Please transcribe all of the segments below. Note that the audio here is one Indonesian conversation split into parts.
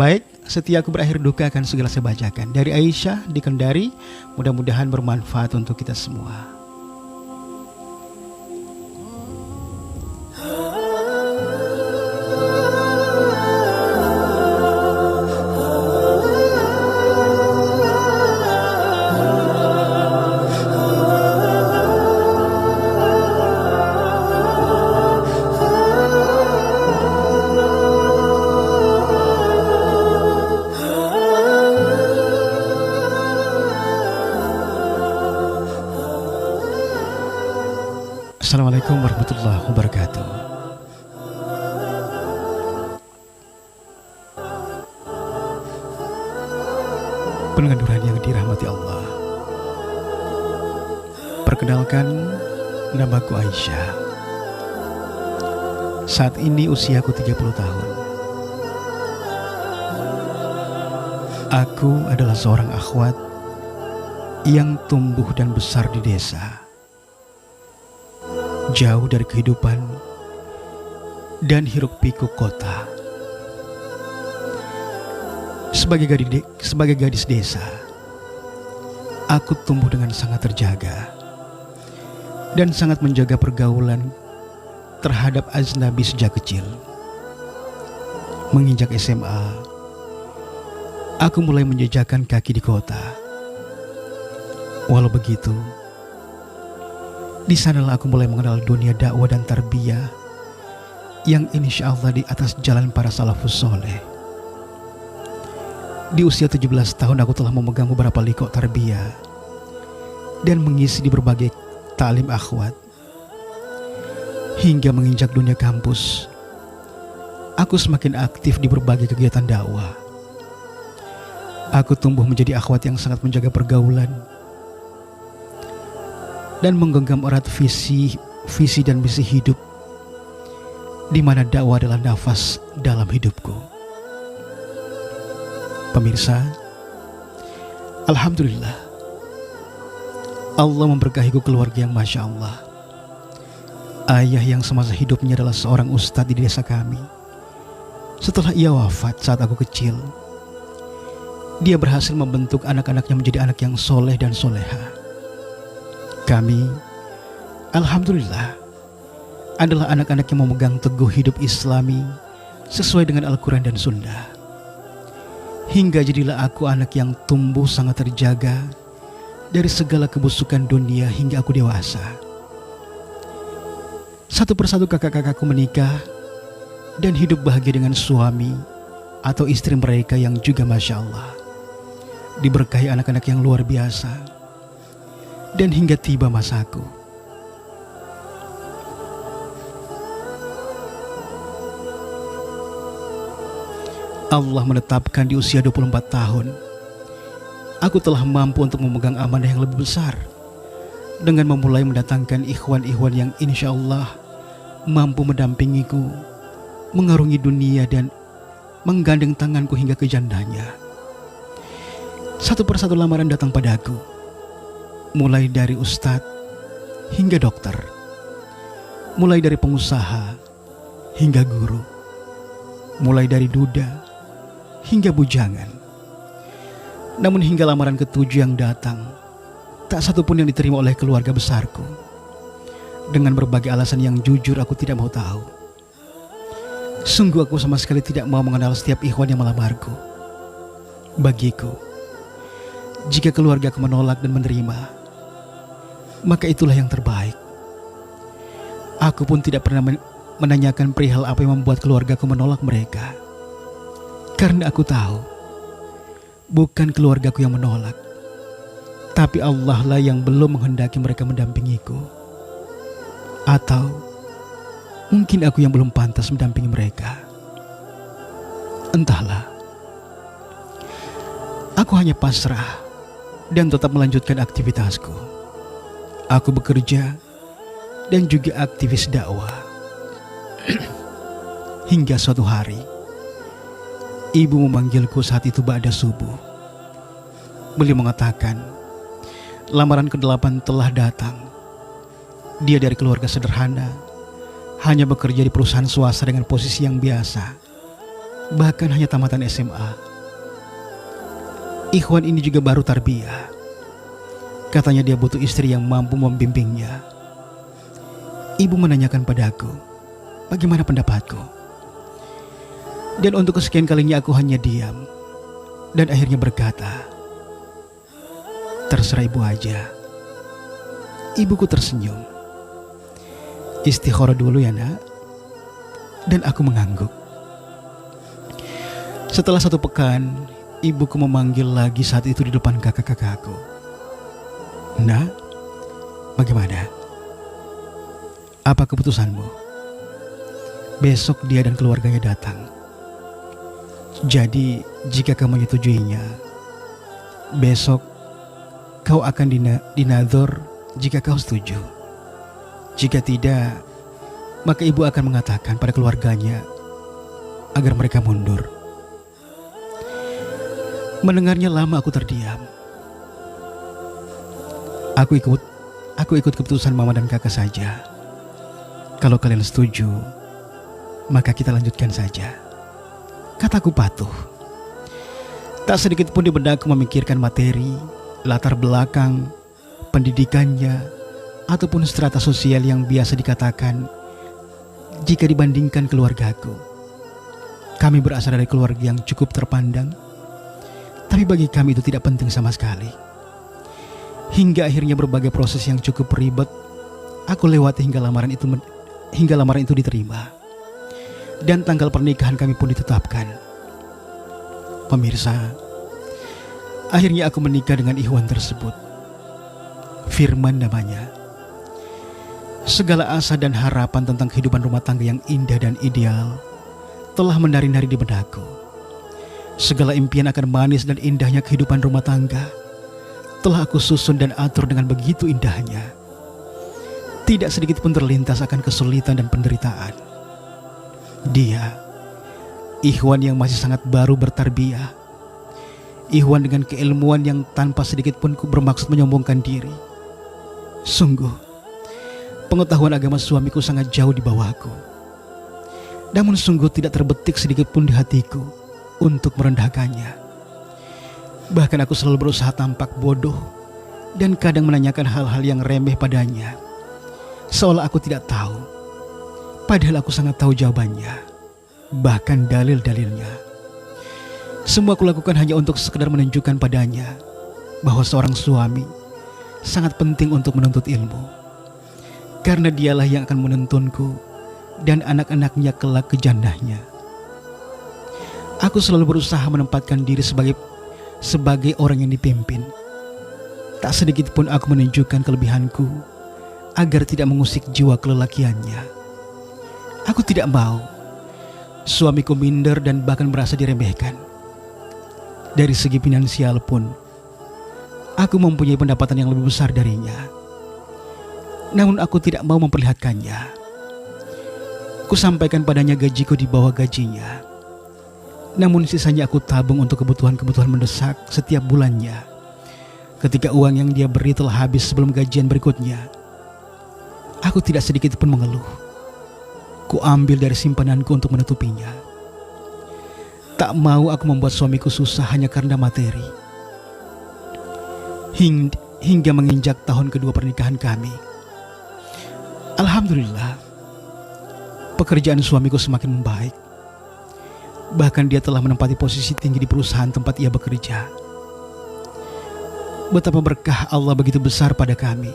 Baik, setiaku berakhir duka akan segala saya bacakan. Dari Aisyah di Kendari, mudah-mudahan bermanfaat untuk kita semua. Assalamualaikum warahmatullahi wabarakatuh. Pendengar yang dirahmati Allah, perkenalkan, namaku Aisyah. Saat ini usiaku 30 tahun. Aku adalah seorang akhwat yang tumbuh dan besar di desa, jauh dari kehidupan dan hiruk-pikuk kota. Sebagai gadis desa, aku tumbuh dengan sangat terjaga dan sangat menjaga pergaulan terhadap ajnabi sejak kecil. Menginjak SMA, aku mulai menjejakkan kaki di kota. Walau begitu, di sanalah aku mulai mengenal dunia dakwah dan tarbiyah yang insya Allah di atas jalan para salafus soleh. Di usia 17 tahun aku telah memegang beberapa liqo tarbiyah dan mengisi di berbagai ta'lim akhwat. Hingga menginjak dunia kampus, aku semakin aktif di berbagai kegiatan dakwah. Aku tumbuh menjadi akhwat yang sangat menjaga pergaulan dan menggenggam erat visi dan misi hidup, di mana dakwah adalah nafas dalam hidupku. Pemirsa, alhamdulillah, Allah memberkahiku keluarga yang Masya Allah. Ayah yang semasa hidupnya adalah seorang ustadz di desa kami. Setelah ia wafat saat aku kecil, dia berhasil membentuk anak-anaknya menjadi anak yang soleh dan soleha. Kami, alhamdulillah, adalah anak-anak yang memegang teguh hidup Islami sesuai dengan Al-Quran dan Sunnah. Hingga jadilah aku anak yang tumbuh sangat terjaga dari segala kebusukan dunia hingga aku dewasa. Satu persatu kakak-kakakku menikah dan hidup bahagia dengan suami atau istri mereka yang juga Masya Allah diberkahi anak-anak yang luar biasa. Dan hingga tiba masaku, Allah menetapkan di usia 24 tahun, aku telah mampu untuk memegang amanah yang lebih besar dengan memulai mendatangkan ikhwan-ikhwan yang insya Allah mampu mendampingiku, mengarungi dunia dan menggandeng tanganku hingga ke jannahnya. Satu persatu lamaran datang padaku, mulai dari ustadz hingga dokter, mulai dari pengusaha hingga guru, mulai dari duda hingga bujangan. Namun hingga lamaran ketujuh yang datang, tak satu pun yang diterima oleh keluarga besarku. Dengan berbagai alasan yang jujur aku tidak mau tahu. Sungguh aku sama sekali tidak mau mengenal setiap ikhwan yang melamarku. Bagiku, jika keluarga aku menolak dan menerima, maka itulah yang terbaik. Aku pun tidak pernah menanyakan perihal apa yang membuat keluargaku menolak mereka. Karena aku tahu, bukan keluargaku yang menolak, tapi Allah lah yang belum menghendaki mereka mendampingiku. Atau mungkin aku yang belum pantas mendampingi mereka. Entahlah. Aku hanya pasrah dan tetap melanjutkan aktivitasku. Aku bekerja dan juga aktivis dakwah. Hingga suatu hari, ibu memanggilku saat itu ba'da subuh. Beliau mengatakan, lamaran ke-8 telah datang. Dia dari keluarga sederhana, hanya bekerja di perusahaan swasta dengan posisi yang biasa. bahkan hanya tamatan SMA. Ikhwan ini juga baru tarbiyah. Katanya dia butuh istri yang mampu membimbingnya. Ibu menanyakan padaku, bagaimana pendapatku? Dan untuk kesekian kalinya aku hanya diam dan akhirnya berkata, terserah ibu aja. Ibuku tersenyum. Istikharah dulu ya nak. Dan aku mengangguk. Setelah 1 pekan, ibuku memanggil lagi saat itu di depan kakak-kakakku. Nak, bagaimana? Apa keputusanmu? Besok dia dan keluarganya datang. Jadi jika kamu menyetujuinya, besok kau akan dinadhor jika kau setuju. Jika tidak, maka ibu akan mengatakan pada keluarganya agar mereka mundur. Mendengarnya lama aku terdiam. Aku ikut keputusan mama dan kakak saja. Kalau kalian setuju, maka kita lanjutkan saja. Kataku patuh. Tak sedikit pun di benakku memikirkan materi, latar belakang, pendidikannya, ataupun strata sosial yang biasa dikatakan jika dibandingkan keluargaku. Kami berasal dari keluarga yang cukup terpandang, tapi bagi kami itu tidak penting sama sekali. Hingga akhirnya berbagai proses yang cukup ribet aku lewati hingga lamaran itu diterima dan tanggal pernikahan kami pun ditetapkan. Pemirsa, akhirnya aku menikah dengan ikhwan tersebut. Firman namanya. Segala asa dan harapan tentang kehidupan rumah tangga yang indah dan ideal telah menari-nari di benakku. Segala impian akan manis dan indahnya kehidupan rumah tangga telah aku susun dan atur dengan begitu indahnya. Tidak sedikit pun terlintas akan kesulitan dan penderitaan. Dia, ikhwan yang masih sangat baru bertarbiyah, ikhwan dengan keilmuan yang tanpa sedikit pun bermaksud menyombongkan diri. Sungguh, pengetahuan agama suamiku sangat jauh di bawahku. Namun sungguh tidak terbetik sedikit pun di hatiku untuk merendahkannya. Bahkan aku selalu berusaha tampak bodoh dan kadang menanyakan hal-hal yang remeh padanya, seolah aku tidak tahu. Padahal aku sangat tahu jawabannya, bahkan dalil-dalilnya. Semua aku lakukan hanya untuk sekedar menunjukkan padanya bahwa seorang suami sangat penting untuk menuntut ilmu. Karena dialah yang akan menuntunku dan anak-anaknya kelak ke jannahnya. Aku selalu berusaha menempatkan diri sebagai orang yang dipimpin. Tak sedikit pun aku menunjukkan kelebihanku agar tidak mengusik jiwa kelelakiannya. Aku tidak mau suamiku minder dan bahkan merasa diremehkan. Dari segi finansial pun, aku mempunyai pendapatan yang lebih besar darinya. Namun aku tidak mau memperlihatkannya. Ku sampaikan padanya gajiku di bawah gajinya. Namun sisanya aku tabung untuk kebutuhan-kebutuhan mendesak setiap bulannya. Ketika uang yang dia beri telah habis sebelum gajian berikutnya, aku tidak sedikit pun mengeluh. Ku ambil dari simpananku untuk menutupinya. Tak mau aku membuat suamiku susah hanya karena materi. Hingga menginjak tahun kedua pernikahan kami, alhamdulillah, pekerjaan suamiku semakin membaik. Bahkan dia telah menempati posisi tinggi di perusahaan tempat ia bekerja. Betapa berkah Allah begitu besar pada kami.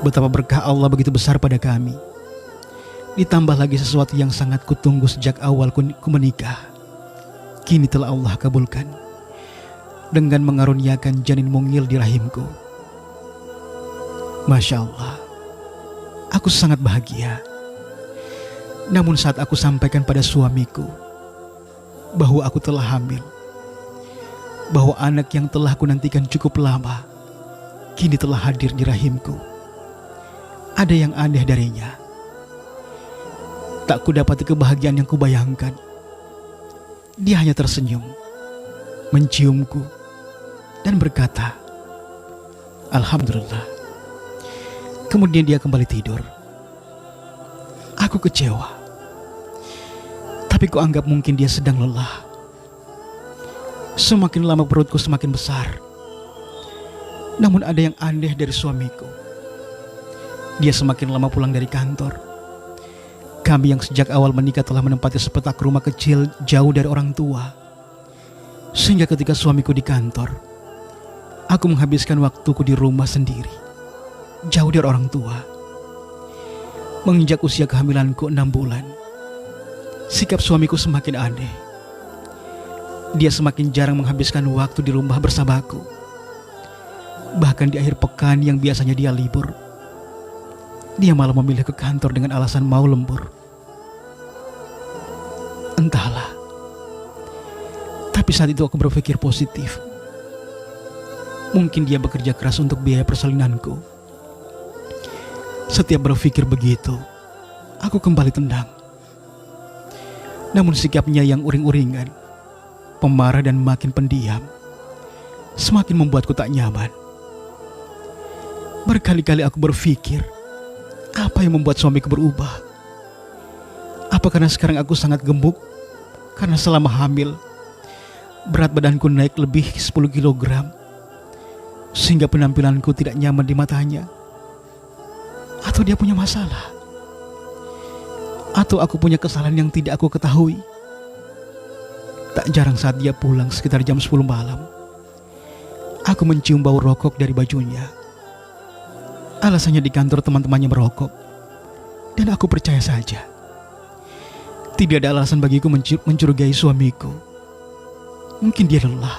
Betapa berkah Allah begitu besar pada kami. Ditambah lagi sesuatu yang sangat kutunggu sejak awal ku menikah. Kini telah Allah kabulkan dengan mengaruniakan janin mungil di rahimku. Masya Allah, aku sangat bahagia. Namun saat aku sampaikan pada suamiku bahwa aku telah hamil, bahwa anak yang telah kunantikan cukup lama kini telah hadir di rahimku, ada yang aneh darinya. Tak kudapati kebahagiaan yang kubayangkan. Dia hanya tersenyum, menciumku, dan berkata, "Alhamdulillah." Kemudian dia kembali tidur. Aku kecewa. Tapi Tapi kuanggap mungkin dia sedang lelah. Semakin lama perutku semakin besar. Namun ada yang aneh dari suamiku. Dia semakin lama pulang dari kantor. Kami yang sejak awal menikah telah menempati sepetak rumah kecil jauh dari orang tua. Sehingga ketika suamiku di kantor, aku menghabiskan waktuku di rumah sendiri, jauh dari orang tua. Menginjak usia kehamilanku 6 bulan, sikap suamiku semakin aneh. Dia semakin jarang menghabiskan waktu di rumah bersamaku. Bahkan di akhir pekan yang biasanya dia libur, dia malah memilih ke kantor dengan alasan mau lembur. Entahlah. Tapi saat itu aku berpikir positif. Mungkin dia bekerja keras untuk biaya persalinanku. Setiap berpikir begitu, aku kembali tenang. Namun sikapnya yang uring-uringan, pemarah dan makin pendiam, semakin membuatku tak nyaman. Berkali-kali aku berpikir, apa yang membuat suamiku berubah? Apa karena sekarang aku sangat gemuk? Karena selama hamil, berat badanku naik lebih 10 kilogram, sehingga penampilanku tidak nyaman di matanya. Atau dia punya masalah? Atau aku punya kesalahan yang tidak aku ketahui? Tak jarang saat dia pulang sekitar jam 10 malam, aku mencium bau rokok dari bajunya. Alasannya di kantor teman-temannya merokok, dan aku percaya saja. Tidak ada alasan bagiku mencurigai suamiku. Mungkin dia lelah.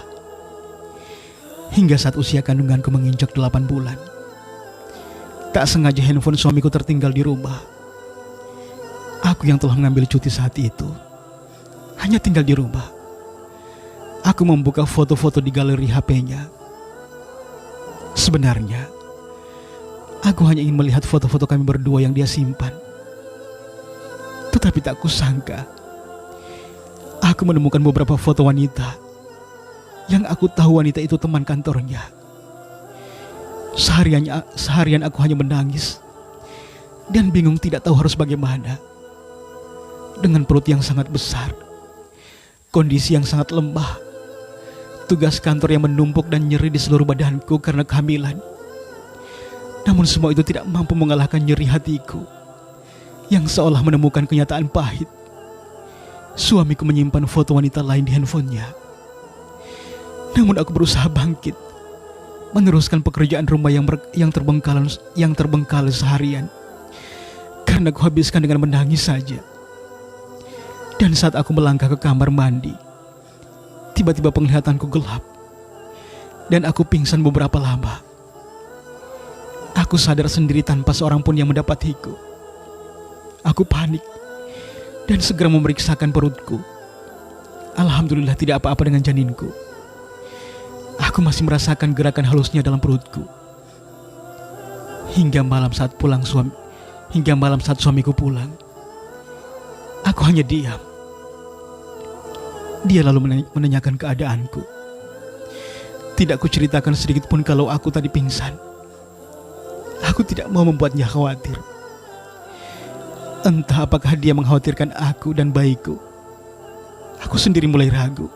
Hingga saat usia kandunganku menginjak 8 bulan, tak sengaja handphone suamiku tertinggal di rumah. Aku yang telah mengambil cuti saat itu hanya tinggal di rumah. Aku membuka foto-foto di galeri HP-nya. Sebenarnya, aku hanya ingin melihat foto-foto kami berdua yang dia simpan. Tetapi tak kusangka, aku menemukan beberapa foto wanita yang aku tahu wanita itu teman kantornya. Seharian aku hanya menangis dan bingung tidak tahu harus bagaimana. Dengan perut yang sangat besar, kondisi yang sangat lemah, tugas kantor yang menumpuk dan nyeri di seluruh badanku karena kehamilan. Namun semua itu tidak mampu mengalahkan nyeri hatiku yang seolah menemukan kenyataan pahit. Suamiku menyimpan foto wanita lain di handphonenya. Namun aku berusaha bangkit, meneruskan pekerjaan rumah yang terbengkalai seharian, karena aku habiskan dengan menangis saja. Dan saat aku melangkah ke kamar mandi, tiba-tiba penglihatanku gelap, dan aku pingsan beberapa lama. Aku sadar sendiri tanpa seorang pun yang mendapatiku. Aku panik dan segera memeriksakan perutku. Alhamdulillah tidak apa-apa dengan janinku. Aku masih merasakan gerakan halusnya dalam perutku. Hingga malam saat suamiku pulang, aku hanya diam. Dia lalu menanyakan keadaanku. Tidak kuceritakan sedikit pun kalau aku tadi pingsan. Aku tidak mau membuatnya khawatir. Entah apakah dia mengkhawatirkan aku dan bayiku. Aku sendiri mulai ragu.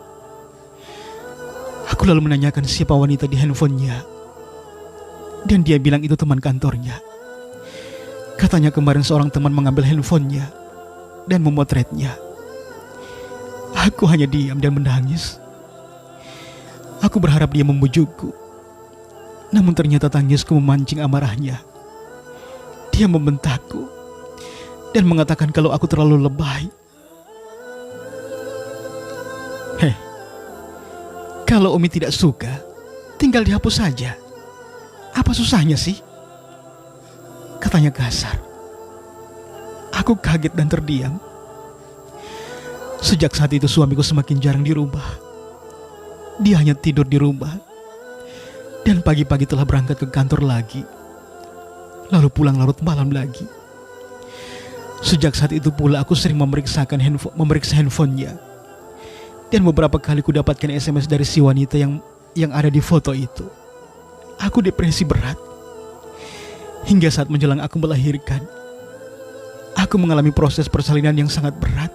Aku lalu menanyakan siapa wanita di handphonenya, dan dia bilang itu teman kantornya. Katanya kemarin seorang teman mengambil handphonenya dan memotretnya. Aku hanya diam dan menangis. Aku berharap dia membujukku, namun ternyata tangisku memancing amarahnya. Dia membentakku dan mengatakan kalau aku terlalu lebay. Kalau Umi tidak suka, tinggal dihapus saja. Apa susahnya sih? Katanya kasar. Aku kaget dan terdiam. Sejak saat itu suamiku semakin jarang di rumah. Dia hanya tidur di rumah, dan pagi-pagi telah berangkat ke kantor lagi, lalu pulang larut malam lagi. Sejak saat itu pula aku sering memeriksa handphonenya, dan beberapa kali ku dapatkan SMS dari si wanita yang ada di foto itu. Aku depresi berat. Hingga saat menjelang aku melahirkan, aku mengalami proses persalinan yang sangat berat,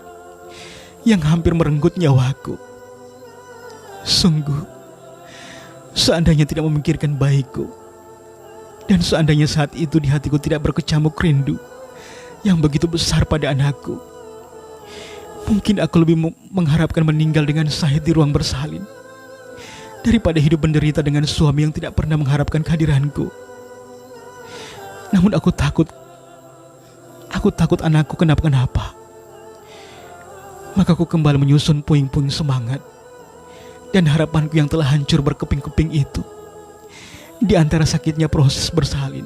yang hampir merenggut nyawaku. Sungguh, seandainya tidak memikirkan baikku, dan seandainya saat itu di hatiku tidak berkecamuk rindu yang begitu besar pada anakku, mungkin aku lebih mengharapkan meninggal dengan sahid di ruang bersalin daripada hidup menderita dengan suami yang tidak pernah mengharapkan kehadiranku. Namun aku takut anakku kenapa-kenapa. Maka aku kembali menyusun puing-puing semangat dan harapanku yang telah hancur berkeping-keping itu di antara sakitnya proses bersalin.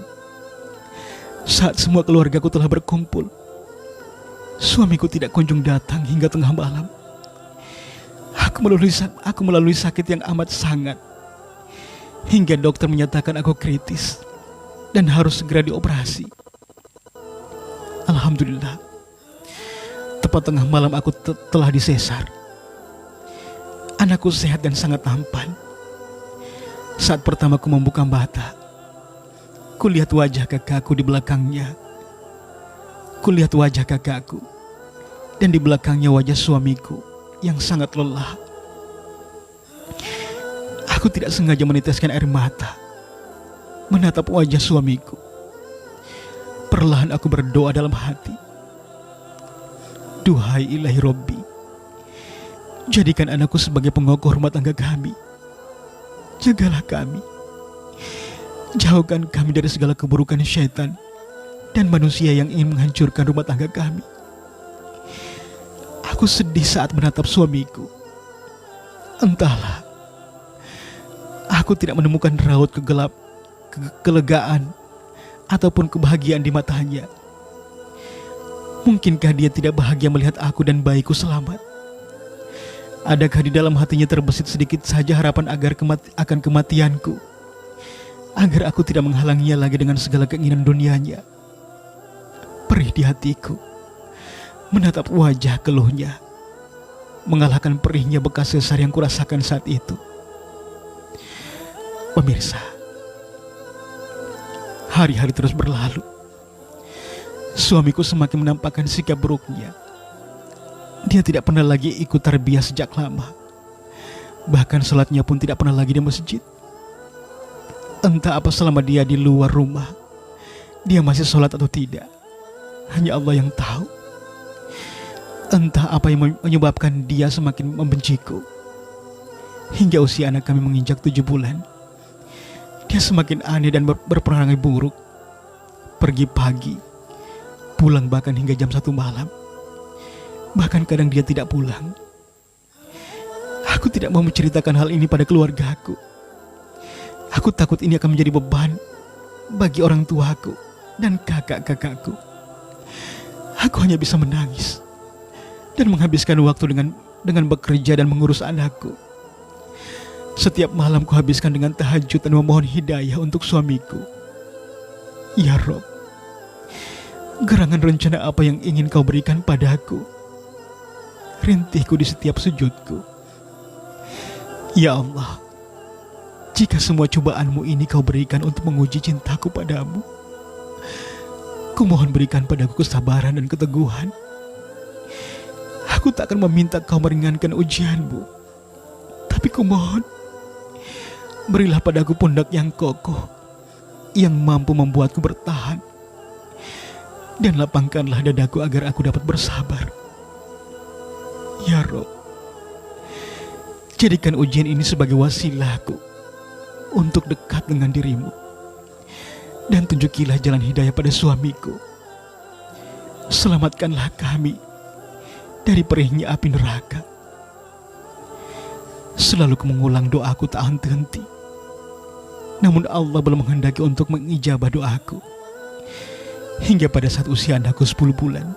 Saat semua keluargaku telah berkumpul, suamiku tidak kunjung datang hingga tengah malam. Aku melalui sakit yang amat sangat, hingga dokter menyatakan aku kritis dan harus segera dioperasi. Alhamdulillah, tepat tengah malam aku telah disesar. Anakku sehat dan sangat tampan. Saat pertama aku membuka mata, kulihat wajah kakakku di belakangnya. Kulihat wajah kakakku, dan di belakangnya wajah suamiku yang sangat lelah. Aku tidak sengaja meneteskan air mata menatap wajah suamiku. Perlahan aku berdoa dalam hati, duhai ilahi Robbi, jadikan anakku sebagai pengokoh rumah tangga kami. Jagalah kami, jauhkan kami dari segala keburukan syaitan dan manusia yang ingin menghancurkan rumah tangga kami. Aku sedih saat menatap suamiku. Entahlah, aku tidak menemukan raut kelegaan ataupun kebahagiaan di matanya. Mungkinkah dia tidak bahagia melihat aku dan bayiku selamat? Adakah di dalam hatinya terbesit sedikit saja harapan akan kematianku, agar aku tidak menghalanginya lagi dengan segala keinginan dunianya? Perih di hatiku menatap wajah keluhnya, mengalahkan perihnya bekas sesar yang kurasakan saat itu. Pemirsa, hari-hari terus berlalu. Suamiku semakin menampakkan sikap buruknya. Dia tidak pernah lagi ikut tarbiyah sejak lama. Bahkan salatnya pun tidak pernah lagi di masjid. Entah apa selama dia di luar rumah, dia masih sholat atau tidak, hanya Allah yang tahu. Entah apa yang menyebabkan dia semakin membenciku. Hingga usia anak kami menginjak 7 bulan, dia semakin aneh dan berperangai buruk. Pergi pagi, pulang bahkan hingga jam 1 malam. Bahkan kadang dia tidak pulang. Aku tidak mau menceritakan hal ini pada keluargaku. Aku takut ini akan menjadi beban bagi orang tuaku dan kakak-kakakku. Aku hanya bisa menangis dan menghabiskan waktu dengan bekerja dan mengurus anakku. Setiap malam kuhabiskan dengan tahajud dan memohon hidayah untuk suamiku. Ya Rob, gerangan rencana apa yang ingin kau berikan padaku? Rintihku di setiap sujudku. Ya Allah, jika semua cobaanmu ini kau berikan untuk menguji cintaku padamu, kumohon berikan padaku kesabaran dan keteguhan. Aku tak akan meminta kau meringankan ujianmu, tapi kumohon, berilah padaku pundak yang kokoh, yang mampu membuatku bertahan, dan lapangkanlah dadaku agar aku dapat bersabar. Ya Rob, jadikan ujian ini sebagai wasilahku untuk dekat dengan dirimu, dan tunjukilah jalan hidayah pada suamiku. Selamatkanlah kami dari perihnya api neraka. Selalu mengulang doaku tak henti-henti, namun Allah belum menghendaki untuk mengijabah doaku. Hingga pada saat usia anakku 10 bulan,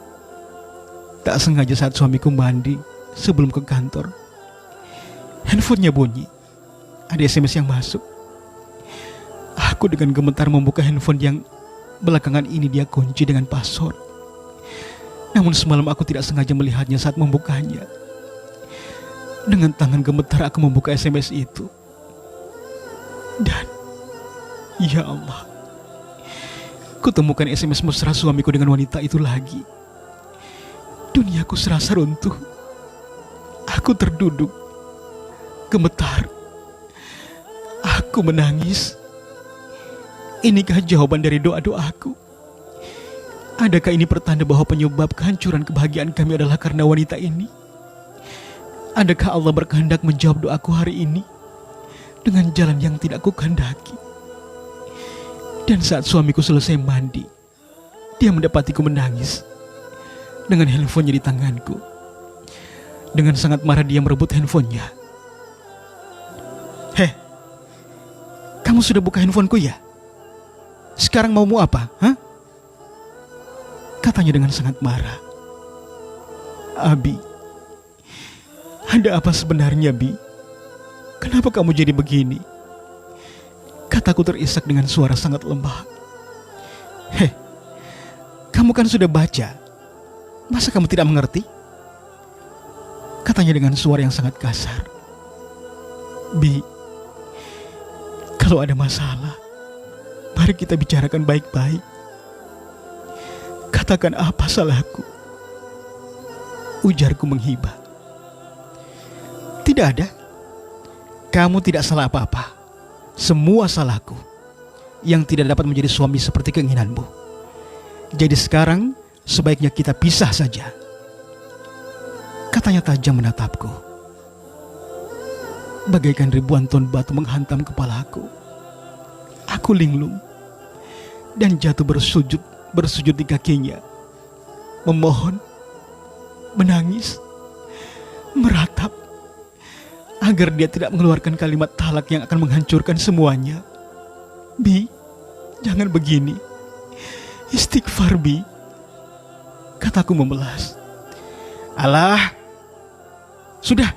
tak sengaja saat suamiku mandi sebelum ke kantor, handphonenya bunyi. Ada SMS yang masuk. Aku dengan gemetar membuka handphone yang belakangan ini dia kunci dengan password. Namun semalam aku tidak sengaja melihatnya saat membukanya. Dengan tangan gemetar aku membuka SMS itu. Dan ya Allah, kutemukan SMS mesra suamiku dengan wanita itu lagi. Duniaku serasa runtuh. Aku terduduk, gemetar. Aku menangis. Inikah jawaban dari doa-doaku? Adakah ini pertanda bahwa penyebab kehancuran kebahagiaan kami adalah karena wanita ini? Adakah Allah berkehendak menjawab doaku hari ini dengan jalan yang tidak kukehendaki? Dan saat suamiku selesai mandi, dia mendapatiku menangis dengan handphonenya di tanganku. Dengan sangat marah dia merebut handphonenya. "Heh, kamu sudah buka handphoneku ya? Sekarang maumu apa? Hah?" Katanya dengan sangat marah. "Abi, ada apa sebenarnya, Bi? Kenapa kamu jadi begini?" Kataku terisak dengan suara sangat lemah. "Heh, kamu kan sudah baca. Masa kamu tidak mengerti?" Katanya dengan suara yang sangat kasar. "Bi, kalau ada masalah, mari kita bicarakan baik-baik. Katakan apa salahku?" Ujarku menghibah. "Tidak ada. Kamu tidak salah apa-apa. Semua salahku yang tidak dapat menjadi suami seperti keinginanmu. Jadi sekarang sebaiknya kita pisah saja." Katanya tajam menatapku. Bagaikan ribuan ton batu menghantam kepalaku. Aku linglung dan jatuh bersujud di kakinya, memohon, menangis, meratap agar dia tidak mengeluarkan kalimat talak yang akan menghancurkan semuanya. "Bi, jangan begini. Istighfar, Bi," kataku memelas. "Alah, sudah.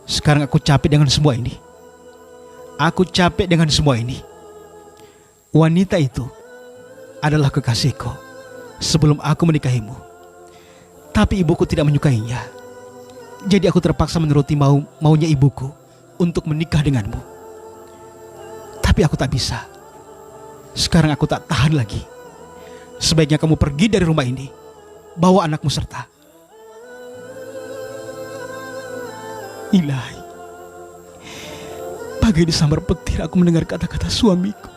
Sekarang aku capek dengan semua ini. Aku capek dengan semua ini. Wanita itu adalah kekasihku sebelum aku menikahimu. Tapi ibuku tidak menyukainya. Jadi aku terpaksa menuruti maunya ibuku untuk menikah denganmu. Tapi aku tak bisa. Sekarang aku tak tahan lagi. Sebaiknya kamu pergi dari rumah ini. Bawa anakmu serta." Ilahi, bagai disambar petir aku mendengar kata-kata suamiku.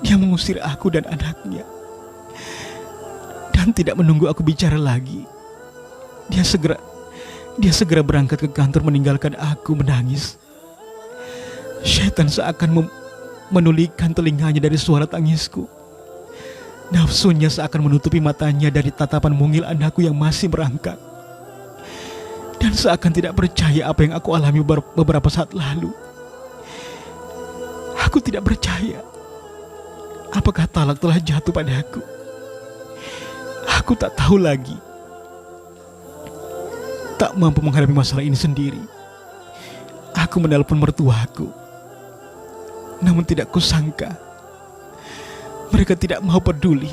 Dia mengusir aku dan anaknya. Dan tidak menunggu aku bicara lagi, Dia segera berangkat ke kantor meninggalkan aku menangis. Syaitan seakan menulikan telinganya dari suara tangisku. Nafsunya seakan menutupi matanya dari tatapan mungil anakku yang masih merangkak. Dan seakan tidak percaya apa yang aku alami beberapa saat lalu. Aku tidak percaya. Apakah talak telah jatuh padaku? Aku tak tahu lagi. Tak mampu menghadapi masalah ini sendiri, aku menelpon mertuaku. Namun tidak kusangka mereka tidak mau peduli.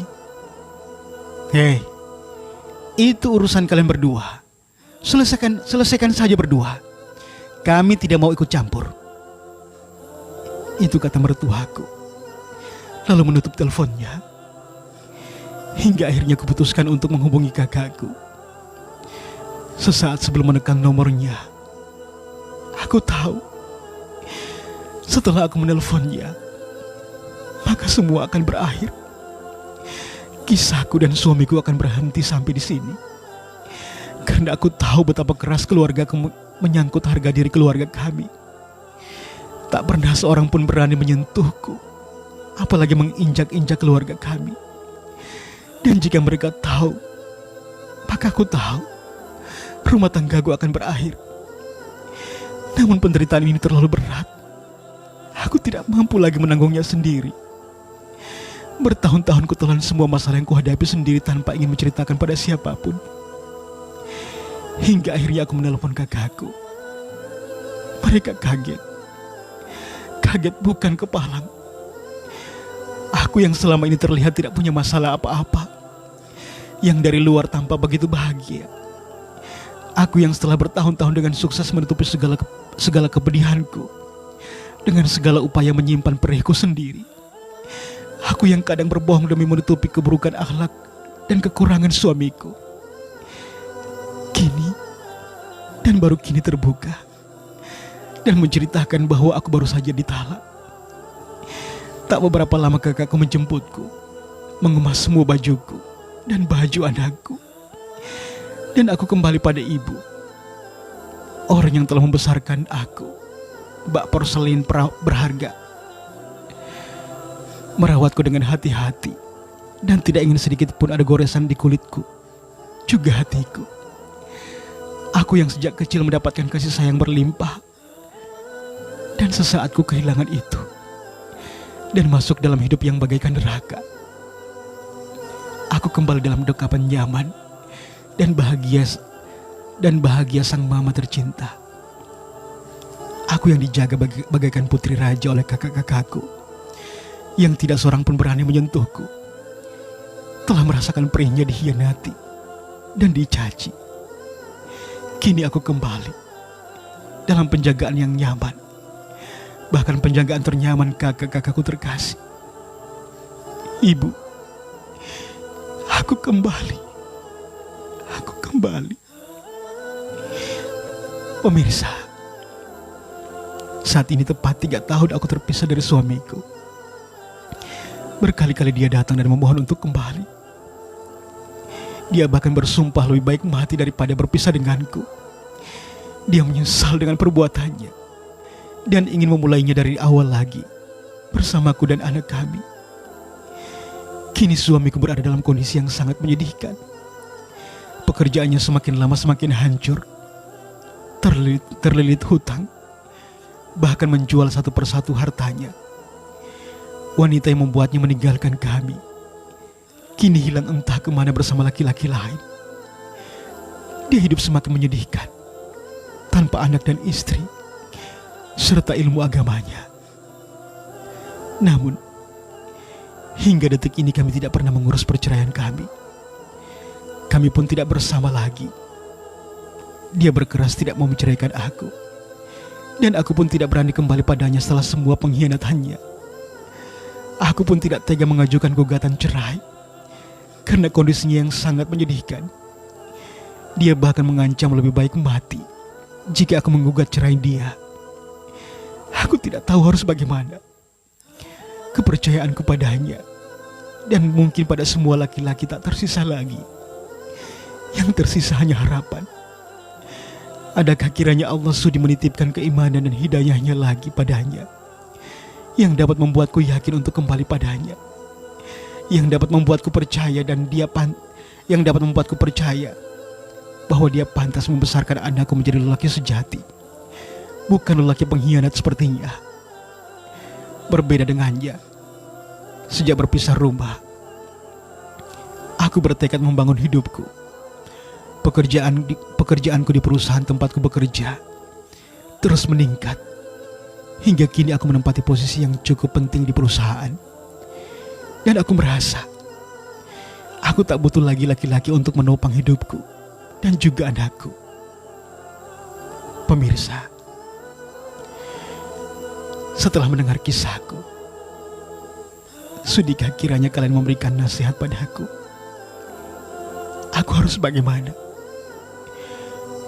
"Hei, itu urusan kalian berdua. Selesaikan saja berdua. Kami tidak mau ikut campur." Itu kata mertuaku, lalu menutup teleponnya. Hingga akhirnya kuputuskan untuk menghubungi kakakku. Sesaat sebelum menekan nomornya, aku tahu setelah aku menelponnya, maka semua akan berakhir. Kisahku dan suamiku akan berhenti sampai di sini. Karena aku tahu betapa keras keluarga menyangkut harga diri keluarga kami. Tak pernah seorang pun berani menyentuhku, apalagi menginjak-injak keluarga kami. Dan jika mereka tahu, maka aku tahu rumah tanggaku akan berakhir. Namun penderitaan ini terlalu berat. Aku tidak mampu lagi menanggungnya sendiri. Bertahun-tahun kutelan semua masalah yang kuhadapi sendiri tanpa ingin menceritakan pada siapapun. Hingga akhirnya aku menelpon kakakku. Mereka kaget. Kaget bukan kepalang. Aku yang selama ini terlihat tidak punya masalah apa-apa, yang dari luar tampak begitu bahagia. Aku yang setelah bertahun-tahun dengan sukses menutupi segala kepedihanku, dengan segala upaya menyimpan perihku sendiri. Aku yang kadang berbohong demi menutupi keburukan akhlak dan kekurangan suamiku. Kini dan baru kini terbuka dan menceritakan bahwa aku baru saja ditalak. Tak beberapa lama kakakku menjemputku, mengemas semua bajuku dan baju anakku, dan aku kembali pada ibu, orang yang telah membesarkan aku, bak porselin berharga, merawatku dengan hati-hati, dan tidak ingin sedikit pun ada goresan di kulitku, juga hatiku. Aku yang sejak kecil mendapatkan kasih sayang berlimpah, dan sesaat ku kehilangan itu, dan masuk dalam hidup yang bagaikan neraka. Aku kembali dalam dekapan nyaman dan bahagia sang mama tercinta. Aku yang dijaga bagaikan putri raja oleh kakak-kakakku, yang tidak seorang pun berani menyentuhku. Telah merasakan perihnya dikhianati dan dicaci. Kini aku kembali dalam penjagaan yang nyaman, bahkan penjagaan ternyaman kakak-kakakku terkasih. Ibu, aku kembali. Aku kembali. Pemirsa, saat ini tepat 3 tahun aku terpisah dari suamiku. Berkali-kali dia datang dan memohon untuk kembali. Dia bahkan bersumpah lebih baik mati daripada berpisah denganku. Dia menyesal dengan perbuatannya dan ingin memulainya dari awal lagi bersamaku dan anak kami. Kini suamiku berada dalam kondisi yang sangat menyedihkan. Pekerjaannya semakin lama semakin hancur, terlilit hutang, bahkan menjual satu persatu hartanya. Wanita yang membuatnya meninggalkan kami kini hilang entah kemana bersama laki-laki lain. Dia hidup semakin menyedihkan, tanpa anak dan istri, serta ilmu agamanya. Namun, hingga detik ini kami tidak pernah mengurus perceraian kami. Kami pun tidak bersama lagi. Dia berkeras tidak mau menceraikan aku, dan aku pun tidak berani kembali padanya setelah semua pengkhianatannya. Aku pun tidak tega mengajukan gugatan cerai karena kondisinya yang sangat menyedihkan. Dia bahkan mengancam lebih baik mati jika aku menggugat cerai dia. Aku tidak tahu harus bagaimana. Kepercayaanku padanya dan mungkin pada semua laki-laki tak tersisa lagi. Yang tersisa hanya harapan. Adakah kiranya Allah sudi menitipkan keimanan dan hidayahnya lagi padanya, yang dapat membuatku yakin untuk kembali padanya, yang dapat membuatku percaya bahwa dia pantas membesarkan anakku menjadi lelaki sejati, bukan lelaki pengkhianat sepertinya. Berbeda dengannya, sejak berpisah rumah, aku bertekad membangun hidupku. Pekerjaanku di perusahaan tempatku bekerja terus meningkat, hingga kini aku menempati posisi yang cukup penting di perusahaan. Dan aku merasa aku tak butuh lagi laki-laki untuk menopang hidupku dan juga anakku. Pemirsa, setelah mendengar kisahku, sudikah kiranya kalian memberikan nasihat padaku? Aku harus bagaimana?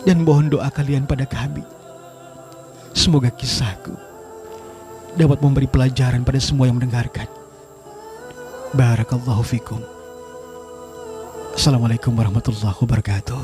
Dan mohon doa kalian pada kami. Semoga kisahku dapat memberi pelajaran pada semua yang mendengarkan. Barakallahu fikum. Assalamualaikum warahmatullahi wabarakatuh.